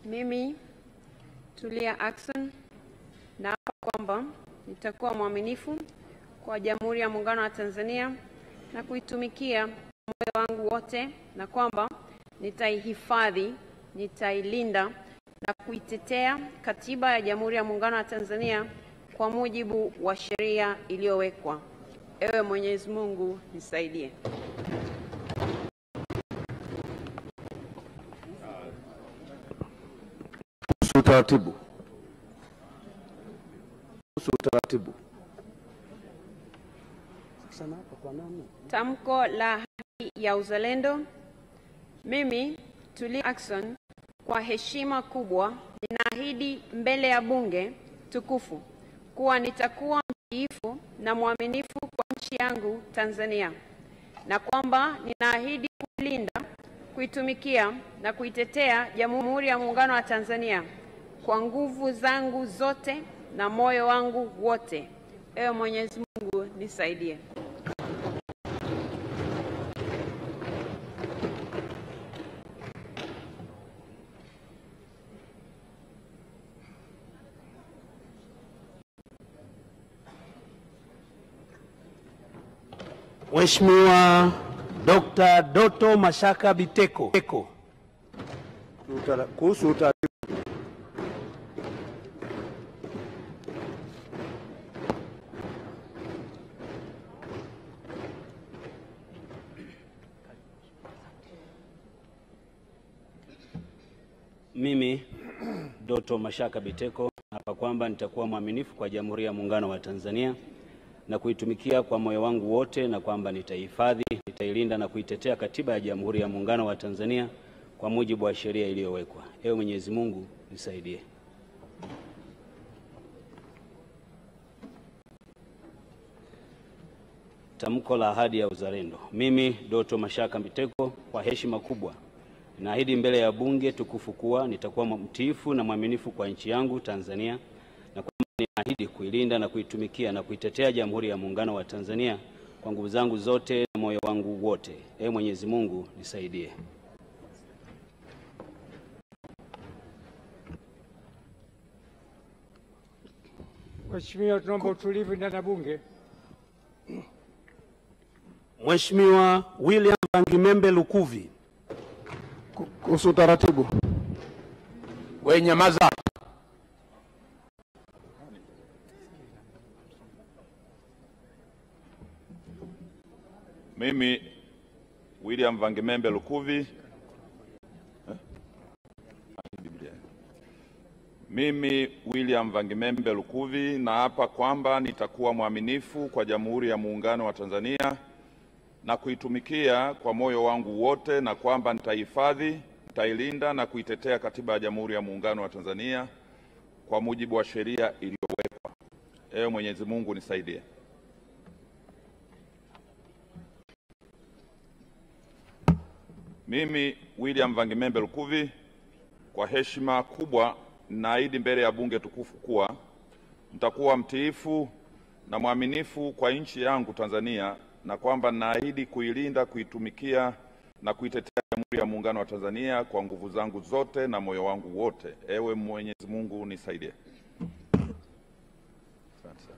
Mimi Tulia Ackson naapa kwamba nitakuwa mwaminifu kwa Jamhuri ya Muungano wa Tanzania na kuitumikia moyo wangu wote, na kwamba nitaihifadhi, nitailinda na kuitetea Katiba ya Jamhuri ya Muungano wa Tanzania kwa mujibu wa sheria iliyowekwa. Ewe Mwenyezi Mungu nisaidie. Utaratibu. Tamko la haki ya uzalendo. Mimi Tulia Ackson kwa heshima kubwa ninaahidi mbele ya bunge tukufu kuwa nitakuwa mtiifu na mwaminifu kwa nchi yangu Tanzania, na kwamba ninaahidi kuilinda, kuitumikia na kuitetea Jamhuri ya Muungano wa Tanzania kwa nguvu zangu zote na moyo wangu wote. Ewe Mwenyezi Mungu nisaidie. Mheshimiwa Dr. Doto Mashaka Biteko. Kuhusu utaratibu. Mimi Doto Mashaka Biteko hapa kwamba nitakuwa mwaminifu kwa Jamhuri ya Muungano wa Tanzania na kuitumikia kwa moyo wangu wote, na kwamba nitaihifadhi, nitailinda na kuitetea Katiba ya Jamhuri ya Muungano wa Tanzania kwa mujibu wa sheria iliyowekwa. Ewe Mwenyezi Mungu nisaidie. Tamko la ahadi ya uzalendo. Mimi Doto Mashaka Biteko kwa heshima kubwa naahidi mbele ya bunge tukufu kuwa nitakuwa mtiifu na mwaminifu kwa nchi yangu Tanzania, na kwamba ninaahidi kuilinda na kuitumikia na kuitetea Jamhuri ya Muungano wa Tanzania kwa nguvu zangu zote na moyo wangu wote. Ee Mwenyezi Mungu nisaidie. Mheshimiwa, tunaomba utulivu ndani ya bunge. Mheshimiwa William Bangimembe Lukuvi. Kuhusu utaratibu. Wewe nyamaza. Mimi William Bangimembe Lukuvi. Mimi William Bangimembe Lukuvi naapa kwamba nitakuwa mwaminifu kwa Jamhuri ya Muungano wa Tanzania na kuitumikia kwa moyo wangu wote, na kwamba nitaihifadhi, nitailinda na kuitetea Katiba ya Jamhuri ya Muungano wa Tanzania kwa mujibu wa sheria iliyowekwa. Ewe Mwenyezi Mungu nisaidie. Mimi William Bangimembe Lukuvi kwa heshima kubwa naahidi mbele ya bunge tukufu kuwa nitakuwa mtiifu na mwaminifu kwa nchi yangu Tanzania, na kwamba naahidi kuilinda, kuitumikia na kuitetea Jamhuri ya Muungano wa Tanzania kwa nguvu zangu zote na moyo wangu wote. Ewe Mwenyezi Mungu nisaidie. Asante.